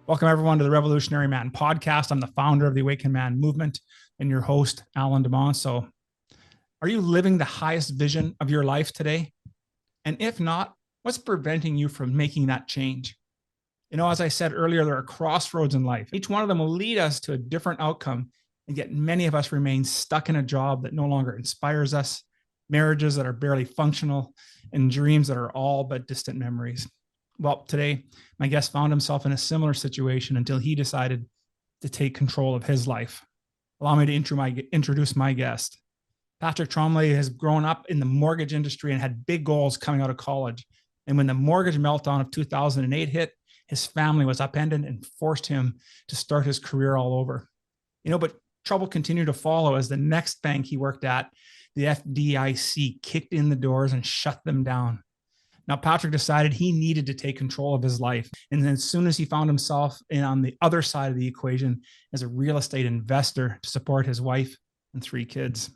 Welcome, everyone, to the Revolutionary Man podcast. I'm the founder of the Awakened Man movement and your host, Alan DeMont. So, are you living the highest vision of your life today? And if not, what's preventing you from making that change? As I said earlier, there are crossroads in life. Each one of them will lead us to a different outcome. And yet many of us remain stuck in a job that no longer inspires us, marriages that are barely functional, and dreams that are all but distant memories. Well, today, my guest found himself in a similar situation until he decided to take control of his life. Allow me to introduce my guest. Patrick Tromley has grown up in the mortgage industry and had big goals coming out of college. And when the mortgage meltdown of 2008 hit, his family was upended and forced him to start his career all over. But trouble continued to follow as the next bank he worked at, the FDIC, kicked in the doors and shut them down. Now, Patrick decided he needed to take control of his life. And then as soon as he found himself on the other side of the equation as a real estate investor to support his wife and 3 kids.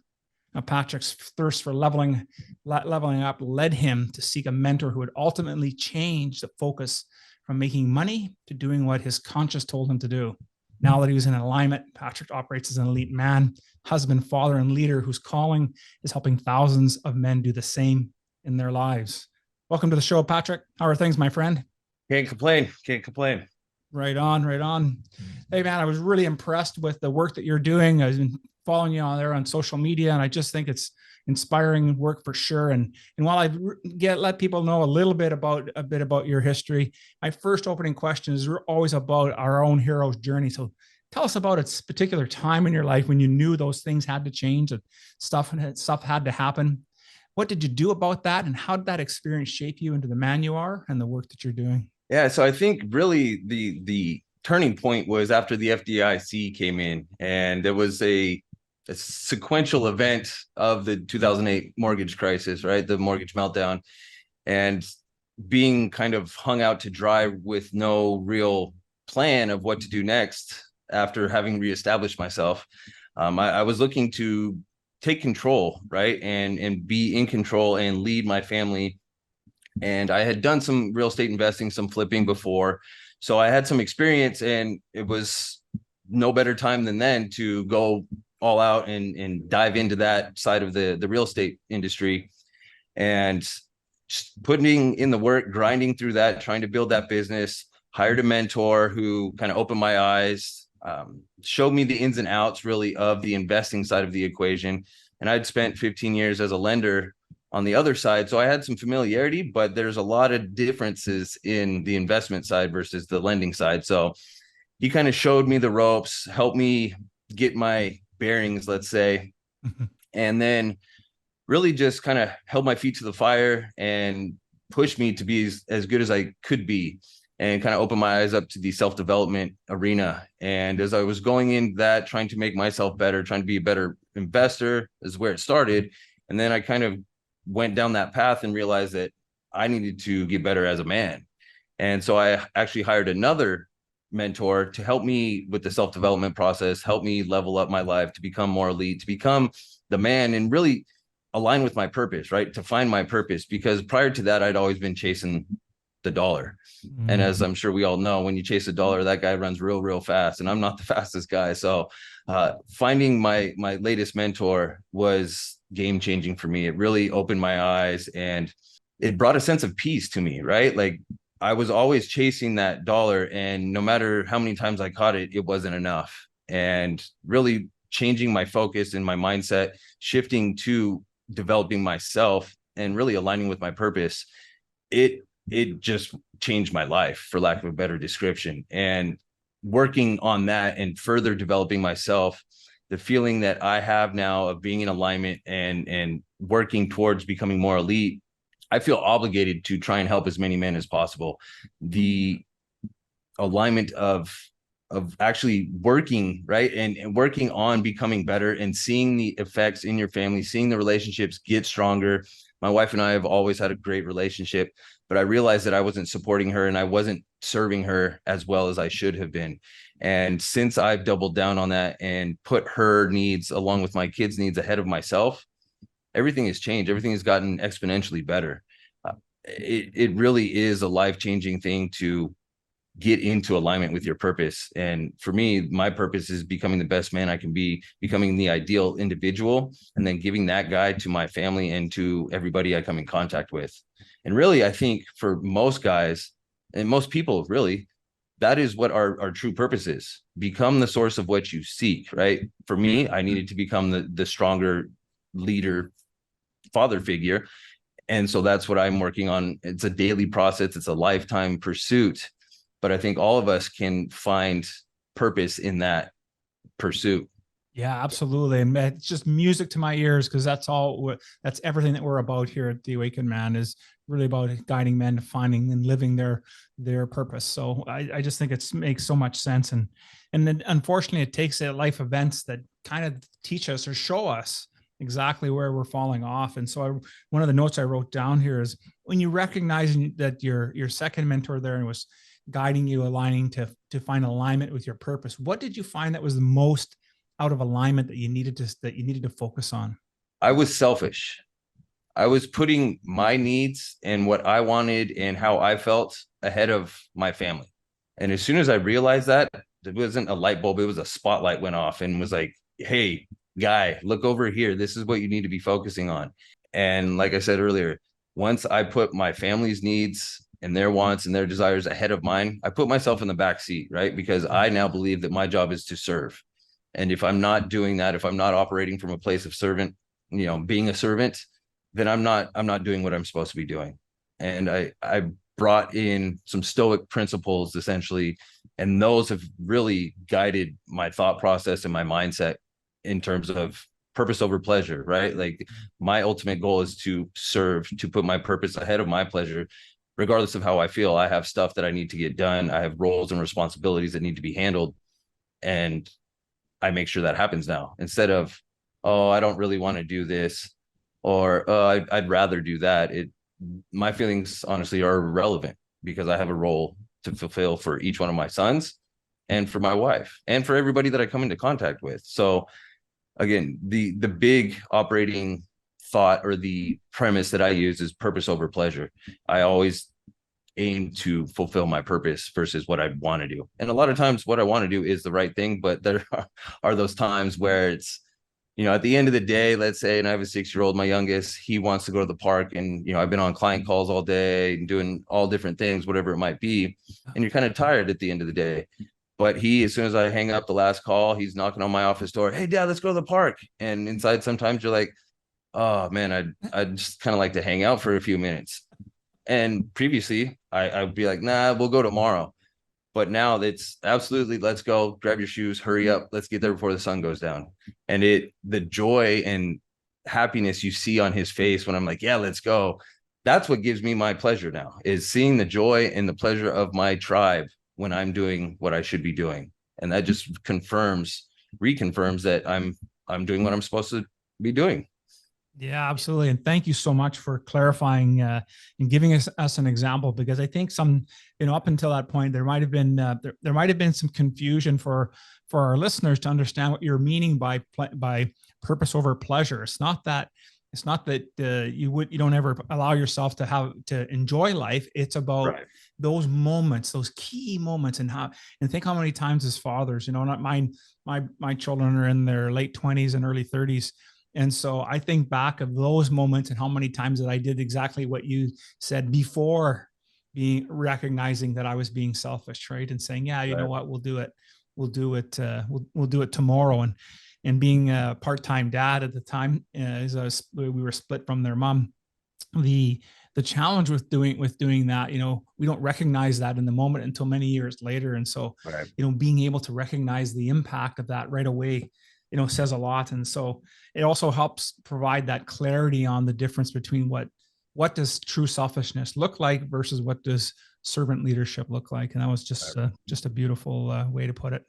Now, Patrick's thirst for leveling up led him to seek a mentor who would ultimately change the focus from making money to doing what his conscience told him to do. Now that he was in alignment, Patrick operates as an elite man, husband, father, and leader whose calling is helping thousands of men do the same in their lives. Welcome to the show, Patrick. How are things, my friend? Can't complain. Right on. Hey, man, I was really impressed with the work that you're doing. I've been following you on there on social media, and I just think it's inspiring work for sure. And while I let people know a bit about your history, my first opening question is always about our own hero's journey. So tell us about its particular time in your life when you knew those things had to change, and stuff had to happen. What did you do about that? And how did that experience shape you into the man you are and the work that you're doing? Yeah, so I think really the turning point was after the FDIC came in, and there was a sequential event of the 2008 mortgage crisis, right? The mortgage meltdown, and being kind of hung out to dry with no real plan of what to do next after having reestablished myself. I was looking to take control, right? And be in control and lead my family. And I had done some real estate investing, some flipping before. So I had some experience, and it was no better time than then to go all out and dive into that side of the real estate industry, and just putting in the work, grinding through that, trying to build that business. Hired a mentor who kind of opened my eyes, showed me the ins and outs really of the investing side of the equation. And I'd spent 15 years as a lender on the other side. So I had some familiarity, but there's a lot of differences in the investment side versus the lending side. So he kind of showed me the ropes, helped me get my bearings, let's say, and then really just kind of held my feet to the fire and pushed me to be as good as I could be, and kind of opened my eyes up to the self-development arena. And as I was going in that, trying to make myself better, trying to be a better investor is where it started. And then I kind of went down that path and realized that I needed to get better as a man. And so I actually hired another mentor to help me with the self-development process, help me level up my life, to become more elite, to become the man and really align with my purpose, right? To find my purpose, because prior to that, I'd always been chasing the dollar. And as I'm sure we all know, when you chase a dollar, that guy runs real fast, and I'm not the fastest guy. So finding my latest mentor was game-changing for me. It really opened my eyes, and it brought a sense of peace to me, right? Like, I was always chasing that dollar, and no matter how many times I caught it, it wasn't enough. And really changing my focus and my mindset, shifting to developing myself and really aligning with my purpose, it just changed my life, for lack of a better description. And working on that and further developing myself, the feeling that I have now of being in alignment and working towards becoming more elite, I feel obligated to try and help as many men as possible. The alignment of actually working, right? And working on becoming better and seeing the effects in your family, seeing the relationships get stronger. My wife and I have always had a great relationship, but I realized that I wasn't supporting her and I wasn't serving her as well as I should have been. And since I've doubled down on that and put her needs along with my kids' needs ahead of myself, everything has changed. Everything has gotten exponentially better. It really is a life-changing thing to get into alignment with your purpose. And for me, my purpose is becoming the best man I can be, becoming the ideal individual, and then giving that guide to my family and to everybody I come in contact with. And really, I think for most guys and most people, really, that is what our true purpose is. Become the source of what you seek, right? For me, I needed to become the stronger leader, father figure. And so that's what I'm working on. It's a daily process. It's a lifetime pursuit. But I think all of us can find purpose in that pursuit. Yeah, absolutely. And it's just music to my ears, because that's everything that we're about here at the Awakened Man, is really about guiding men to finding and living their purpose. So I just think it makes so much sense. And then unfortunately it takes life events that kind of teach us or show us exactly where we're falling off. And so one of the notes I wrote down here is, when you recognize that your second mentor there was guiding you, aligning to find alignment with your purpose, what did you find that was the most out of alignment that you needed to focus on? I was selfish. I was putting my needs and what I wanted and how I felt ahead of my family. And as soon as I realized that, it wasn't a light bulb, it was a spotlight went off and was like, hey, guy, look over here. This is what you need to be focusing on. And like I said earlier, once I put my family's needs and their wants and their desires ahead of mine, I put myself in the back seat, right? Because I now believe that my job is to serve. And if I'm not doing that, if I'm not operating from a place of servant, being a servant, then I'm not doing what I'm supposed to be doing. And I brought in some Stoic principles essentially, and those have really guided my thought process and my mindset in terms of purpose over pleasure, right? Like, my ultimate goal is to serve, to put my purpose ahead of my pleasure, regardless of how I feel. I have stuff that I need to get done. I have roles and responsibilities that need to be handled. And I make sure that happens now, instead of, oh, I don't really want to do this, or I'd rather do that. My feelings honestly are irrelevant, because I have a role to fulfill for each one of my sons and for my wife and for everybody that I come into contact with. So again, the big operating thought or the premise that I use is purpose over pleasure. I always aim to fulfill my purpose versus what I want to do. And a lot of times what I want to do is the right thing, but there are those times where it's, at the end of the day, let's say, and I have a 6-year-old, my youngest, he wants to go to the park, and, I've been on client calls all day and doing all different things, whatever it might be. And you're kind of tired at the end of the day. But as soon as I hang up the last call, he's knocking on my office door. Hey, Dad, let's go to the park. And inside, sometimes you're like, oh man, I'd just kind of like to hang out for a few minutes. And previously I'd be like, nah, we'll go tomorrow. But now it's absolutely, let's go, grab your shoes, hurry up, let's get there before the sun goes down. And the joy and happiness you see on his face when I'm like, yeah, let's go. That's what gives me my pleasure now, is seeing the joy and the pleasure of my tribe when I'm doing what I should be doing. And that just reconfirms that I'm doing what I'm supposed to be doing. Yeah, absolutely. And thank you so much for clarifying and giving us an example, because I think up until that point, there might have been some confusion for our listeners to understand what you're meaning by purpose over pleasure. It's not that you don't ever allow yourself to enjoy life. It's about those moments, those key moments, and think how many times as fathers, not mine, my children are in their late 20s and early 30s. And so I think back of those moments and how many times that I did exactly what you said before, recognizing that I was being selfish, right? And saying, yeah, you know what, we'll do it. We'll do it tomorrow. And being a part-time dad at the time, we were split from their mom. The challenge with doing that, we don't recognize that in the moment until many years later. And so, being able to recognize the impact of that right away, says a lot. And so it also helps provide that clarity on the difference between what does true selfishness look like versus what does servant leadership look like. And that was just a beautiful way to put it.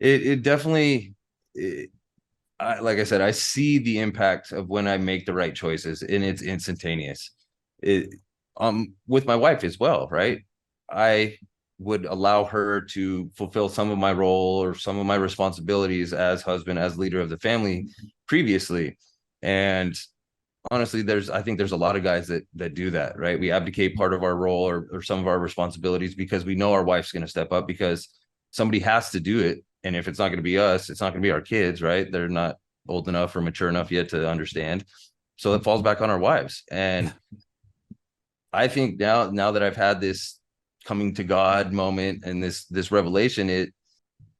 It definitely, like I said, I see the impact of when I make the right choices, and it's instantaneous. With my wife as well, right? I would allow her to fulfill some of my role or some of my responsibilities as husband, as leader of the family previously. And honestly, I think there's a lot of guys that do that, right? We abdicate part of our role or some of our responsibilities because we know our wife's going to step up, because somebody has to do it. And if it's not going to be us, it's not going to be our kids, right? They're not old enough or mature enough yet to understand. So it falls back on our wives. And I think now that I've had this coming to God moment and this revelation,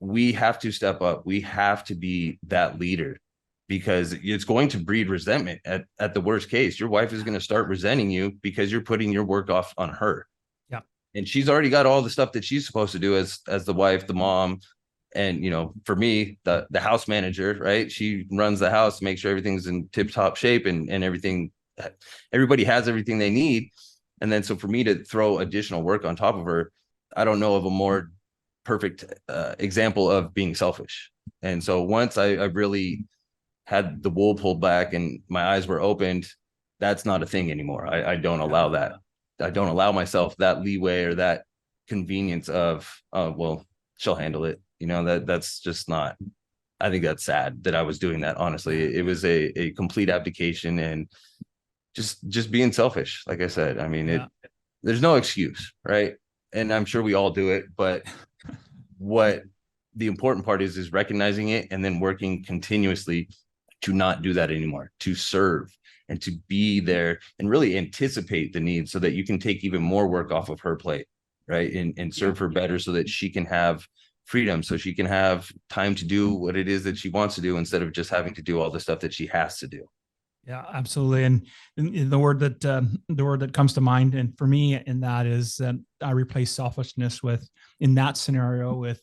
we have to step up. We have to be that leader, because it's going to breed resentment at the worst case. Your wife is going to start resenting you because you're putting your work off on her. Yeah. And she's already got all the stuff that she's supposed to do as the wife, the mom. And, for me, the house manager, right? She runs the house, makes sure everything's in tip top shape and everybody has everything they need. And then, so for me to throw additional work on top of her, I don't know of a more perfect example of being selfish. And so once I really had the wool pulled back and my eyes were opened, that's not a thing anymore. I don't allow that. I don't allow myself that leeway or that convenience of, well, she'll handle it. That's just not, I think that's sad that I was doing that. Honestly, it was a complete abdication and just being selfish. Like I said, I mean, there's no excuse, right? And I'm sure we all do it, but what the important part is recognizing it and then working continuously to not do that anymore, to serve and to be there and really anticipate the needs so that you can take even more work off of her plate, right? And serve her better so that she can have freedom, so she can have time to do what it is that she wants to do instead of just having to do all the stuff that she has to do. Yeah, absolutely. And the word that comes to mind, and for me in that, is that I replace selfishness in that scenario with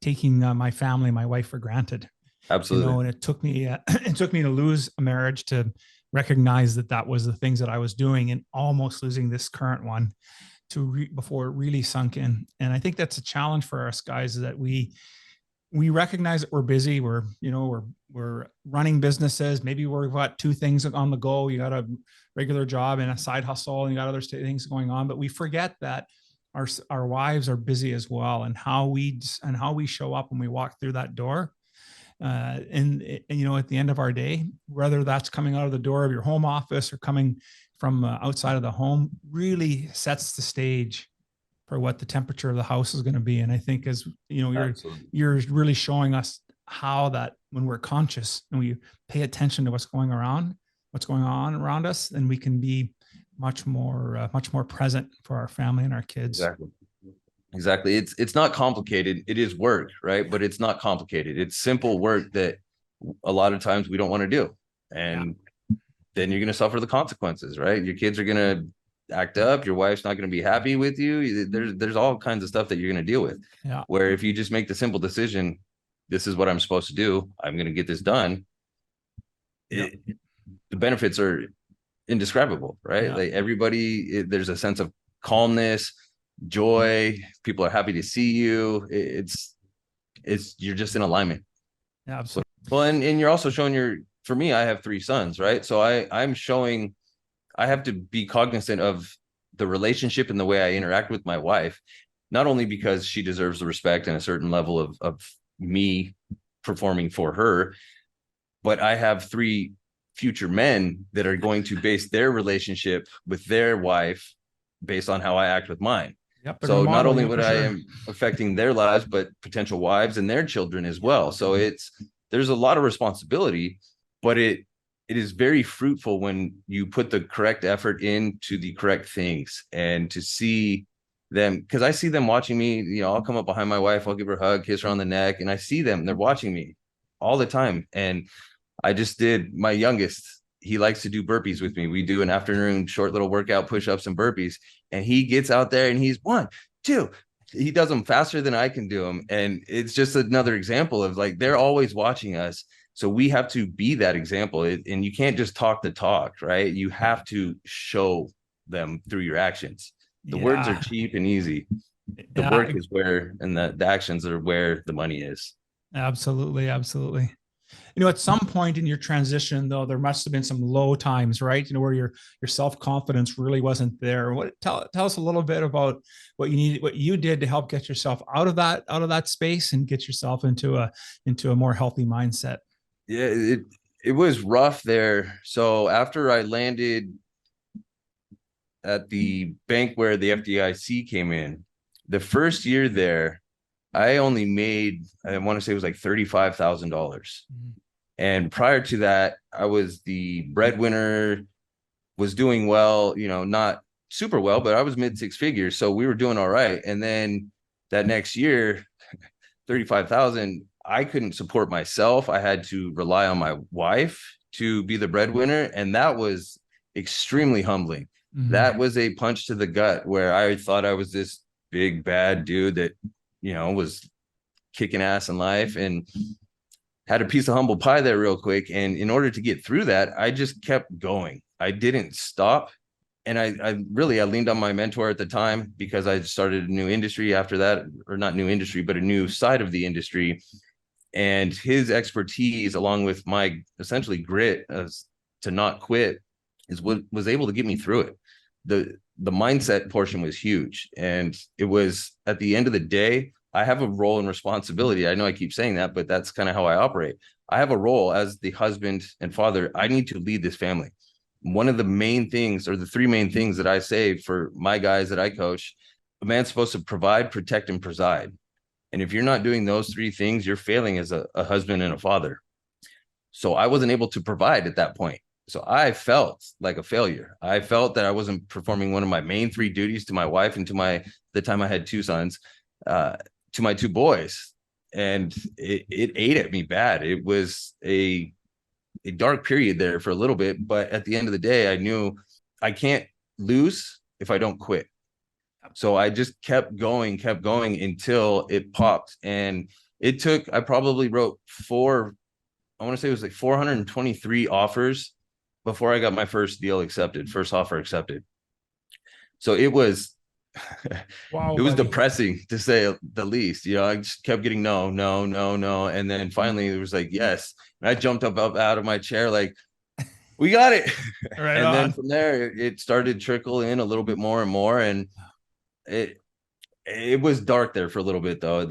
taking my family, my wife, for granted. Absolutely. And it took me to lose a marriage to recognize that was the things that I was doing, and almost losing this current one before it really sunk in. And I think that's a challenge for us guys, is that we recognize that we're busy. We're running businesses. Maybe we've got two things on the go. You got a regular job and a side hustle, and you got other things going on, but we forget that our wives are busy as well, and how we show up when we walk through that door. And at the end of our day, whether that's coming out of the door of your home office or coming from outside of the home, really sets the stage for what the temperature of the house is going to be. And I think, as you're really showing us how that when we're conscious and we pay attention to what's going on around us, then we can be much more present for our family and our kids. Exactly. It's not complicated. It is work, right? But it's not complicated. It's simple work that a lot of times we don't want to do. And then you're going to suffer the consequences, right? Your kids are going to act up. Your wife's not going to be happy with you. There's all kinds of stuff that you're going to deal with. Yeah. Where if you just make the simple decision, this is what I'm supposed to do, I'm going to get this done. The benefits are indescribable, right? Yeah. Like everybody, there's a sense of calmness, joy. People are happy to see you. You're just in alignment. Yeah, absolutely. Well, and you're also showing for me, I have 3 sons, right? So I'm showing, I have to be cognizant of the relationship and the way I interact with my wife, not only because she deserves the respect and a certain level of me performing for her, but I have 3 future men that are going to base their relationship with their wife based on how I act with mine. Yep, so not only would I am affecting their lives, but potential wives and their children as well. So there's a lot of responsibility, but it is very fruitful when you put the correct effort into the correct things, and to see them, because I see them watching me. I'll come up behind my wife, I'll give her a hug, kiss her on the neck, and I see them, they're watching me all the time. And I just did my youngest, he likes to do burpees with me. We do an afternoon short little workout, push-ups and burpees, and he gets out there and he's 1, 2. He does them faster than I can do them. And it's just another example of, like, they're always watching us. So we have to be that example. And you can't just talk the talk, right? You have to show them through your actions. The words are cheap and easy. The work is where, and the actions are where the money is. Absolutely. Absolutely. At some point in your transition, though, there must have been some low times, right? Where your self-confidence really wasn't there. Tell us a little bit about what you did to help get yourself out of that space and get yourself into a more healthy mindset. Yeah, it was rough there. So after I landed at the bank where the FDIC came in, the first year there, I only made, I want to say it was like $35,000. And prior to that, I was the breadwinner, was doing well, not super well, but I was mid six figures. So we were doing all right. And then that next year, 35,000, I couldn't support myself. I had to rely on my wife to be the breadwinner. And that was extremely humbling. That was a punch to the gut where I thought I was this big bad dude that, was kicking ass in life, and had a piece of humble pie there real quick. And in order to get through that, I just kept going. I didn't stop. And I leaned on my mentor at the time, because I started a new industry after that, or not new industry, but a new side of the industry. And his expertise, along with my essentially grit as to not quit, is what was able to get me through it. The mindset portion was huge. And it was, at the end of the day, I have a role and responsibility. I know I keep saying that, but that's kind of how I operate. I have a role as the husband and father. I need to lead this family. One of the main things, or the three main things that I say for my guys that I coach: a man's supposed to provide, protect, and preside. And if you're not doing those three things, you're failing as a husband and a father. So I wasn't able to provide at that point. So I felt like a failure. I felt that I wasn't performing one of my main three duties to my wife and to the time I had two sons, to my two boys. And it ate at me bad. It was a dark period there for a little bit, but at the end of the day, I knew I can't lose if I don't quit. So I just kept going until it popped. And it took, I probably wrote I want to say it was like 423 offers before I got my first deal accepted, first offer accepted. So it was, Wow, it was buddy. depressing, to say the least. I just kept getting no. And then finally it was like, yes. And I jumped up out of my chair, like, we got it. Right And on. then from there, it started to trickle in a little bit more and more. And it was dark there for a little bit, though.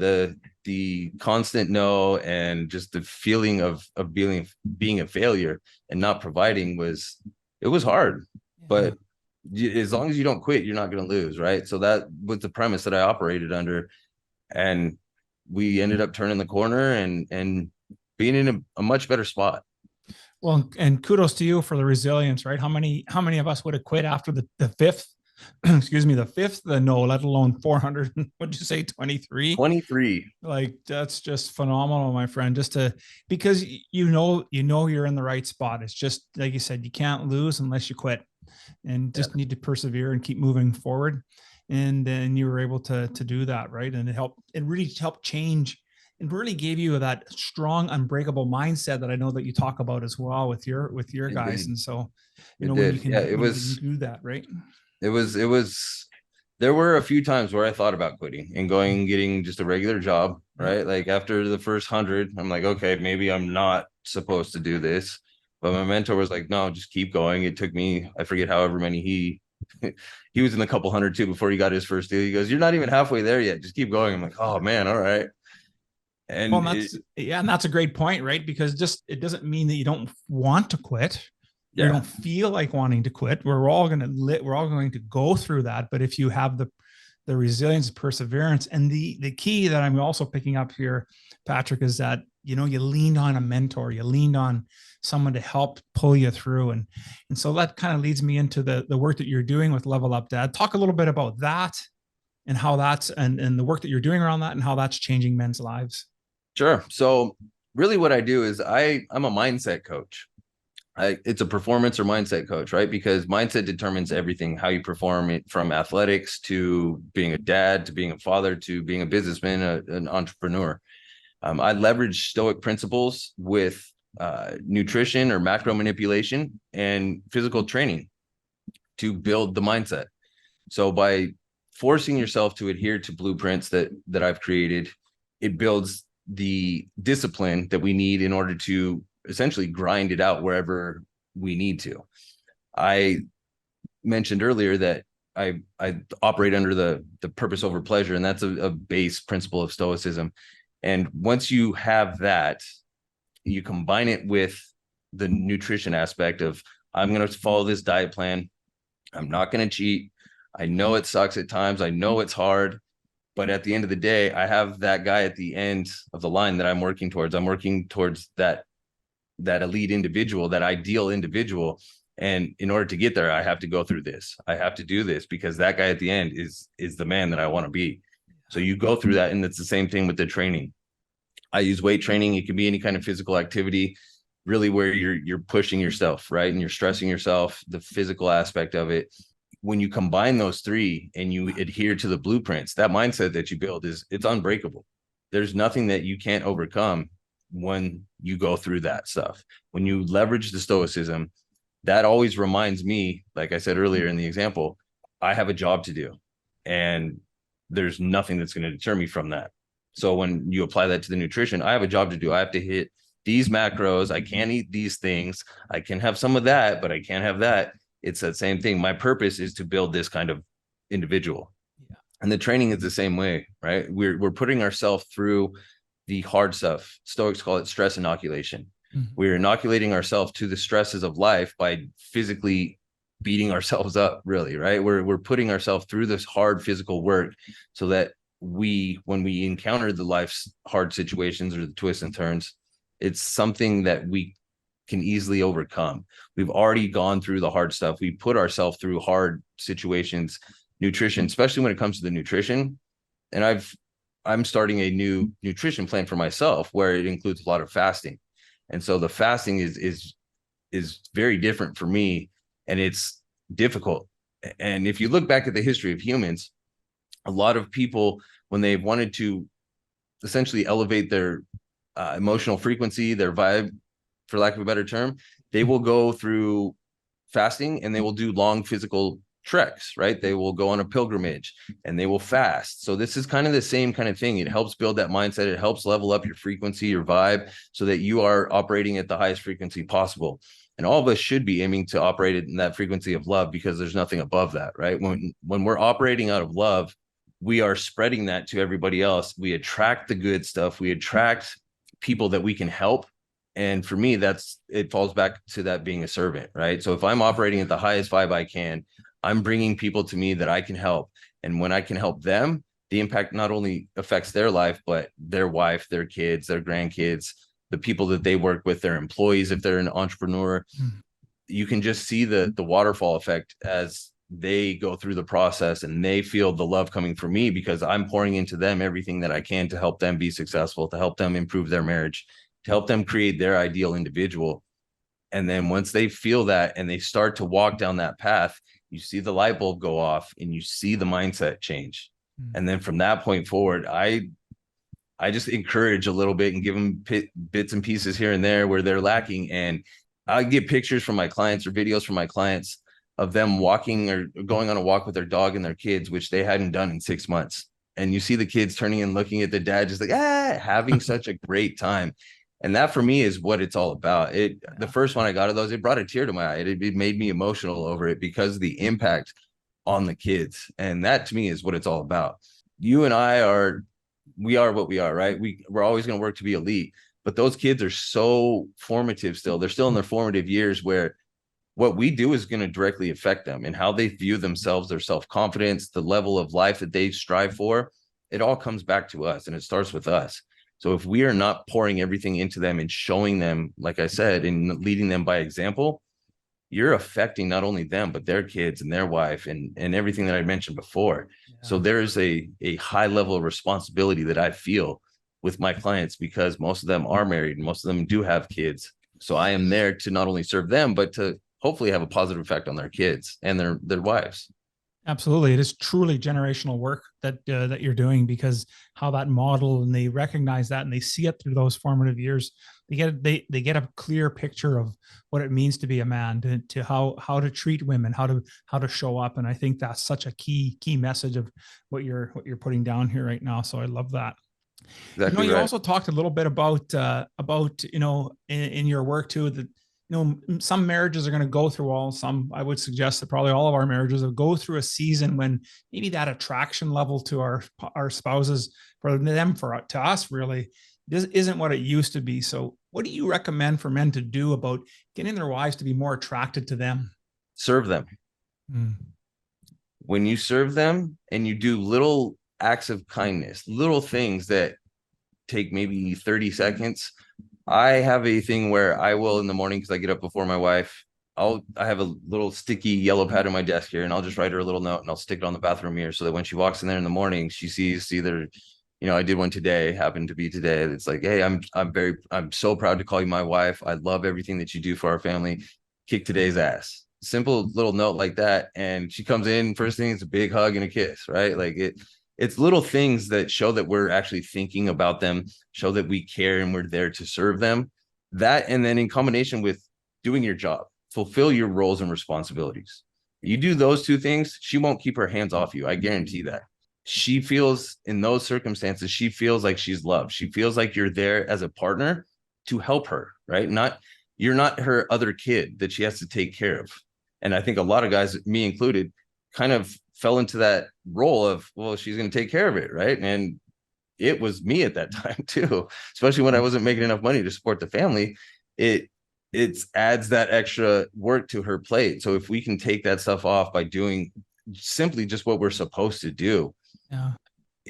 The constant no, and just the feeling of being a failure and not providing it was hard. But as long as you don't quit, you're not going to lose, right? So that was the premise that I operated under. And we ended up turning the corner and being in a much better spot. Well, and kudos to you for the resilience, right? How many of us would have quit after the fifth, the no, let alone 400, what'd you say, 23? 23. Like, that's just phenomenal, my friend. Because you're in the right spot. It's just like you said, you can't lose unless you quit, and just need to persevere and keep moving forward. And then you were able to do that, right? And it really helped change, and really gave you that strong, unbreakable mindset that I know that you talk about as well with your guys. And so, when you can do that, right? It was, there were a few times where I thought about quitting and going and getting just a regular job, right? Like after the first 100, I'm like, okay, maybe I'm not supposed to do this. But my mentor was like, no, just keep going. It took me, I forget however many he was in the couple hundred too before he got his first deal. He goes, you're not even halfway there yet. Just keep going. I'm like, oh man, all right. And that's a great point, right? Because it doesn't mean that you don't want to quit. You don't feel like wanting to quit. We're all going to go through that. But if you have the resilience, perseverance, and the key that I'm also picking up here, Patrick, is that, you leaned on a mentor, you leaned on someone to help pull you through. And so that kind of leads me into the work that you're doing with Level Up Dad. Talk a little bit about that and how that's, and the work that you're doing around that and how that's changing men's lives. Sure. So really what I do is I'm a mindset coach. It's a performance or mindset coach, right? Because mindset determines everything, how you perform it, from athletics to being a dad, to being a father, to being a businessman, an entrepreneur. I leverage Stoic principles with nutrition or macro manipulation and physical training to build the mindset. So by forcing yourself to adhere to blueprints that I've created, it builds the discipline that we need in order to essentially grind it out wherever we need to. I mentioned earlier that I operate under the purpose over pleasure, and that's a base principle of Stoicism. And once you have that, you combine it with the nutrition aspect of, I'm going to follow this diet plan. I'm not going to cheat. I know it sucks at times. I know it's hard, but at the end of the day, I have that guy at the end of the line that I'm working towards. I'm working towards that elite individual, that ideal individual. And in order to get there, I have to go through this. I have to do this because that guy at the end is the man that I want to be. So you go through that, and it's the same thing with the training. I use weight training. It can be any kind of physical activity, really, where you're pushing yourself, right? And you're stressing yourself, the physical aspect of it. When you combine those three and you adhere to the blueprints, that mindset that you build it's unbreakable. There's nothing that you can't overcome when you go through that stuff. When you leverage the stoicism, that always reminds me, like I said earlier in the example, I have a job to do, and there's nothing that's going to deter me from that. So when you apply that to the nutrition, I have a job to do. I have to hit these macros. I can't eat these things. I can have some of that, but I can't have that. It's that same thing. My purpose is to build this kind of individual. Yeah. And the training is the same way, right? We're putting ourselves through the hard stuff. Stoics call it stress inoculation. Mm-hmm. We're inoculating ourselves to the stresses of life by physically beating ourselves up, really, right? We're putting ourselves through this hard physical work so that when we encounter the life's hard situations or the twists and turns, it's something that we can easily overcome. We've already gone through the hard stuff. We put ourselves through hard situations, nutrition, especially when it comes to the nutrition. And I'm starting a new nutrition plan for myself where it includes a lot of fasting. And so the fasting is very different for me, and it's difficult. And if you look back at the history of humans, a lot of people, when they wanted to essentially elevate their emotional frequency, their vibe, for lack of a better term, they will go through fasting and they will do long physical treks, right? They will go on a pilgrimage and they will fast. So this is kind of the same kind of thing. It helps build that mindset. It helps level up your frequency, your vibe, so that you are operating at the highest frequency possible. And all of us should be aiming to operate in that frequency of love, because there's nothing above that, right? When we're operating out of love, we are spreading that to everybody else. We attract the good stuff. We attract people that we can help. And for me, it falls back to that being a servant, right? So if I'm operating at the highest vibe I can, I'm bringing people to me that I can help. And when I can help them, the impact not only affects their life, but their wife, their kids, their grandkids, the people that they work with, their employees, if they're an entrepreneur. You can just see the waterfall effect as they go through the process and they feel the love coming from me, because I'm pouring into them everything that I can to help them be successful, to help them improve their marriage, to help them create their ideal individual. And then once they feel that and they start to walk down that path, you see the light bulb go off and you see the mindset change. And then from that point forward, I just encourage a little bit and give them bits and pieces here and there where they're lacking. And I get pictures from my clients or videos from my clients of them walking or going on a walk with their dog and their kids, which they hadn't done in 6 months. And you see the kids turning and looking at the dad, just like, having such a great time. And that for me is what it's all about. The first one I got of those, it brought a tear to my eye. It made me emotional over it because of the impact on the kids. And that to me is what it's all about. You and I we are what we are, right? We're always going to work to be elite, but those kids are so formative still. They're still in their formative years where what we do is going to directly affect them and how they view themselves, their self-confidence, the level of life that they strive for. It all comes back to us, and it starts with us. So if we are not pouring everything into them and showing them, like I said, and leading them by example, you're affecting not only them, but their kids and their wife and everything that I mentioned before. Yeah. So there's a high level of responsibility that I feel with my clients, because most of them are married and most of them do have kids. So I am there to not only serve them, but to hopefully have a positive effect on their kids and their wives. Absolutely. It is truly generational work that you're doing, because how that model, and they recognize that and they see it through those formative years. They get a clear picture of what it means to be a man, to how to treat women, how to show up. And I think that's such a key message of what you're putting down here right now. So I love that. Exactly. You right. also talked a little bit about in your work too, that some marriages are going to go through I would suggest that probably all of our marriages will go through a season when maybe that attraction level to our spouses, to us really, this isn't what it used to be. So What do you recommend for men to do about getting their wives to be more attracted to them? Serve them. When you serve them and you do little acts of kindness, little things that take maybe 30 seconds. I have a thing where I will in the morning, because I get up before my wife, I have a little sticky yellow pad on my desk here, and I'll just write her a little note and I'll stick it on the bathroom mirror so that when she walks in there in the morning, she sees either, I did one today, happened to be today. It's like, hey, I'm so proud to call you my wife. I love everything that you do for our family. Kick today's ass. Simple little note like that. And she comes in, first thing, it's a big hug and a kiss, right? Like it's little things that show that we're actually thinking about them, show that we care and we're there to serve them. That, and then in combination with doing your job, fulfill your roles and responsibilities. You do those two things, she won't keep her hands off you. I guarantee that. She feels, in those circumstances, she feels like she's loved. She feels like you're there as a partner to help her, right? You're not her other kid that she has to take care of. And I think a lot of guys, me included, kind of fell into that role of, well, she's going to take care of it, right? And it was me at that time too, especially when I wasn't making enough money to support the family. It adds that extra work to her plate. So if we can take that stuff off by doing simply just what we're supposed to do,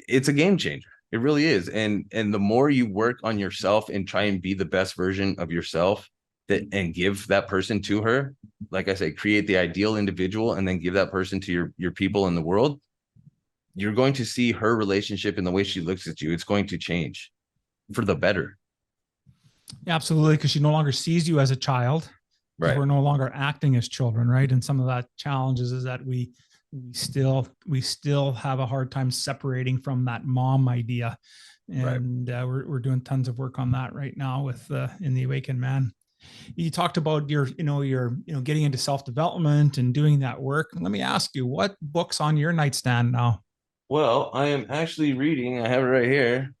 it's a game changer. It really is. And the more you work on yourself and try and be the best version of yourself, and give that person to her, like I say, create the ideal individual and then give that person to your people in the world, you're going to see her relationship and the way she looks at you, it's going to change for the better. Yeah, absolutely. Because she no longer sees you as a child. Right. We're no longer acting as children, right? And some of that challenges is that we still have a hard time separating from that mom idea. And we're doing tons of work on that right now with in the Awakened Man. You talked about your getting into self-development and doing that work. Let me ask you, what book's on your nightstand now? Well, I am actually reading, I have it right here,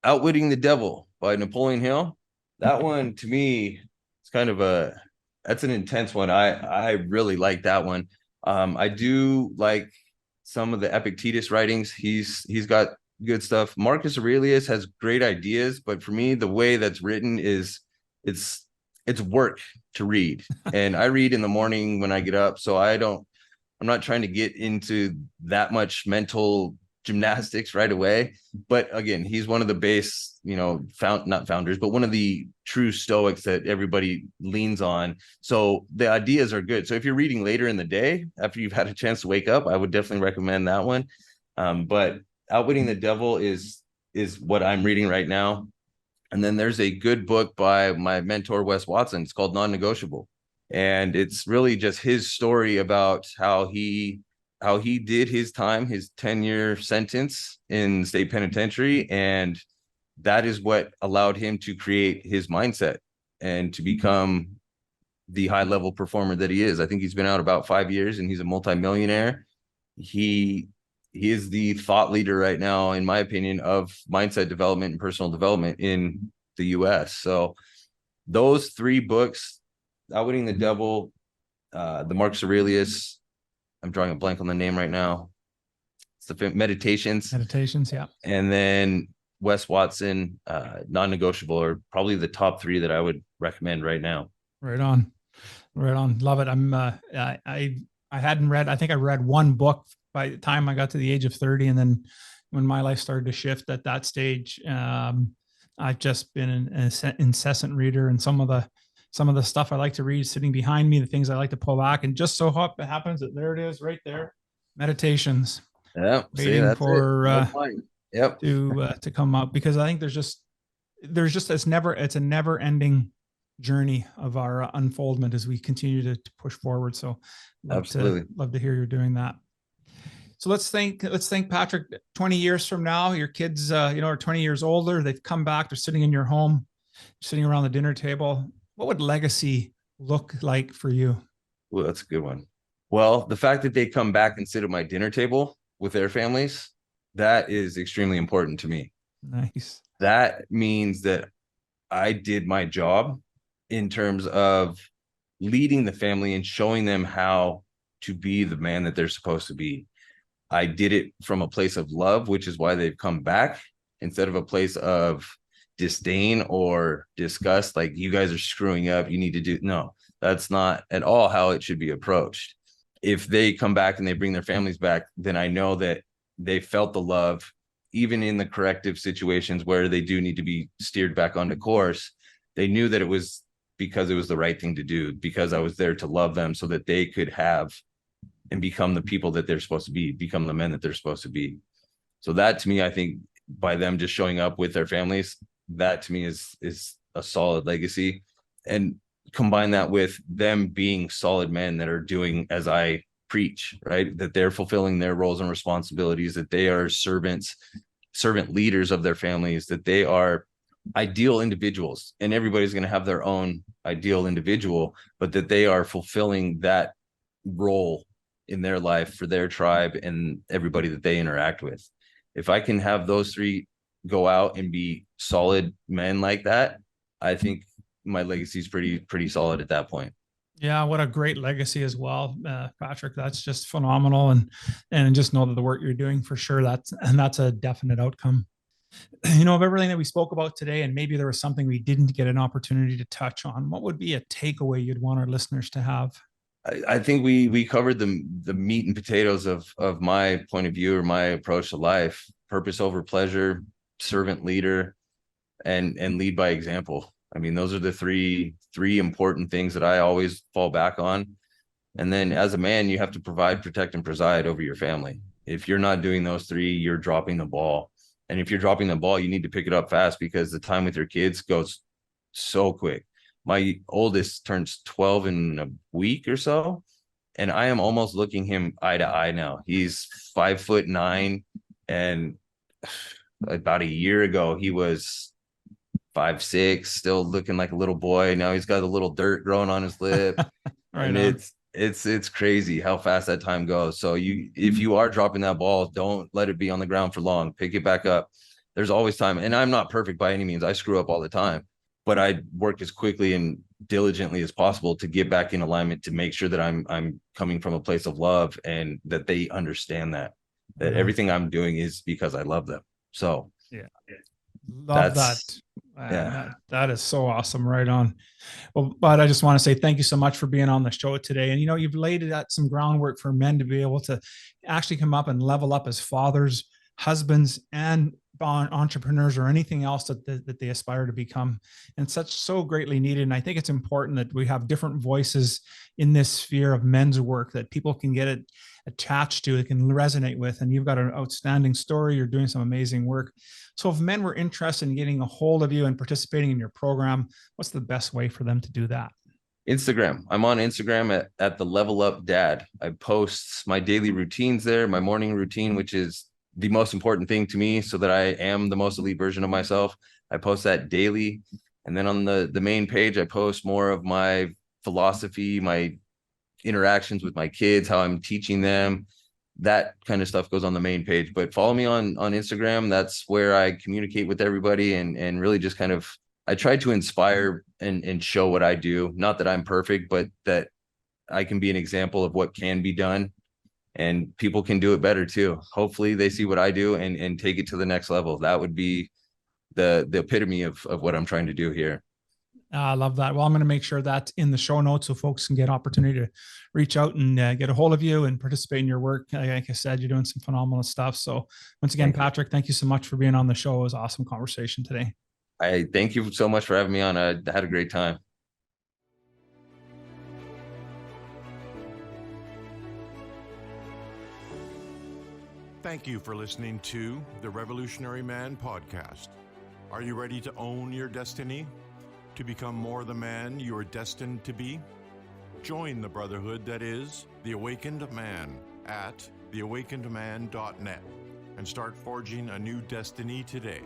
Outwitting the Devil by Napoleon Hill. That one, to me, it's kind of that's an intense one. I really like that one. I do like some of the Epictetus writings. He's got good stuff. Marcus Aurelius has great ideas, but for me, the way that's written is it's work to read. And I read in the morning when I get up, so I'm not trying to get into that much mental gymnastics right away. But again, he's one of the base, not founders, but one of the true Stoics that everybody leans on. So the ideas are good. So if you're reading later in the day, after you've had a chance to wake up, I would definitely recommend that one. But Outwitting the Devil is what I'm reading right now. And then there's a good book by my mentor, Wes Watson. It's called Non-Negotiable. And it's really just his story about how he did his time, his 10-year sentence in state penitentiary. And that is what allowed him to create his mindset and to become the high-level performer that he is. I think he's been out about 5 years and he's a multimillionaire. He is the thought leader right now, in my opinion, of mindset development and personal development in the US. So those three books, Outwitting the Devil, the Marcus Aurelius, I'm drawing a blank on the name right now. It's the Meditations. Yeah. And then Wes Watson, Non-Negotiable, are probably the top three that I would recommend right now. Right on. Love it. I hadn't read, I think I read one book by the time I got to the age of 30. And then when my life started to shift at that stage, I've just been an incessant reader, and some of the stuff I like to read sitting behind me, the things I like to pull back, and just so it happens that there it is right there. Meditations. Yeah. Waiting for yep. to come up, because I think it's a never ending journey of our unfoldment as we continue to push forward. So absolutely love to hear you're doing that. So let's think, Patrick, 20 years from now, your kids, are 20 years older. They've come back, they're sitting in your home, sitting around the dinner table. What would legacy look like for you? Well, that's a good one. Well, the fact that they come back and sit at my dinner table with their families, that is extremely important to me. Nice. That means that I did my job in terms of leading the family and showing them how to be the man that they're supposed to be. I did it from a place of love, which is why they've come back, instead of a place of disdain or disgust, like you guys are screwing up, you need to do. No, that's not at all how it should be approached. If they come back and they bring their families back, then I know that they felt the love, even in the corrective situations where they do need to be steered back onto course. They knew that it was because it was the right thing to do, because I was there to love them so that they could have and become the people that they're supposed to be, become the men that they're supposed to be. So that, to me, I think by them just showing up with their families, that to me is a solid legacy. And combine that with them being solid men that are doing as I preach, right? That they're fulfilling their roles and responsibilities, that they are servant leaders of their families, that they are ideal individuals, and everybody's going to have their own ideal individual, but that they are fulfilling that role in their life for their tribe and everybody that they interact with. If I can have those three go out and be solid men like that, I think my legacy is pretty solid at that point. Yeah, what a great legacy as well, Patrick. That's just phenomenal, and just know that the work you're doing for sure. That's a definite outcome. Of everything that we spoke about today, and maybe there was something we didn't get an opportunity to touch on. What would be a takeaway you'd want our listeners to have? I think we covered the meat and potatoes of my point of view or my approach to life: purpose over pleasure, servant leader, and lead by example. I mean, those are the three important things that I always fall back on. And then as a man, you have to provide, protect, and preside over your family. If you're not doing those three, you're dropping the ball. And if you're dropping the ball, you need to pick it up fast, because the time with your kids goes so quick. My oldest turns 12 in a week or so, and I am almost looking him eye to eye now. He's 5'9", and about a year ago, he was 5'6", still looking like a little boy. Now he's got a little dirt growing on his lip. Right And on. it's crazy how fast that time goes. So if you are dropping that ball, don't let it be on the ground for long. Pick it back up. There's always time. And I'm not perfect by any means. I screw up all the time, but I work as quickly and diligently as possible to get back in alignment, to make sure that I'm coming from a place of love, and that they understand that everything I'm doing is because I love them. So yeah, love that. Yeah. That is so awesome. Right on. Well, but I just want to say thank you so much for being on the show today. And, you've laid out some groundwork for men to be able to actually come up and level up as fathers, husbands, and entrepreneurs, or anything else that they aspire to become. And so greatly needed. And I think it's important that we have different voices in this sphere of men's work that people can get it attached to, it can resonate with. And you've got an outstanding story. You're doing some amazing work. So if men were interested in getting a hold of you and participating in your program, what's the best way for them to do that? Instagram. I'm on Instagram at the Level Up Dad. I post my daily routines there, my morning routine, which is the most important thing to me, so that I am the most elite version of myself. I post that daily. And then on the main page, I post more of my philosophy, my interactions with my kids, how I'm teaching them. That kind of stuff goes on the main page. But follow me on Instagram. That's where I communicate with everybody, and really just kind of, I try to inspire and show what I do. Not that I'm perfect, but that I can be an example of what can be done, and people can do it better too. Hopefully they see what I do and take it to the next level. That would be the epitome of what I'm trying to do here. I love that. Well, I'm going to make sure that's in the show notes so folks can get opportunity to reach out and get a hold of you and participate in your work. Like I said, you're doing some phenomenal stuff. So once again, Patrick, thank you so much for being on the show. It was an awesome conversation today. I thank you so much for having me on. I had a great time. Thank you for listening to the Revolutionary Man podcast. Are you ready to own your destiny? To become more the man you are destined to be? Join the brotherhood that is The Awakened Man at theawakenedman.net and start forging a new destiny today.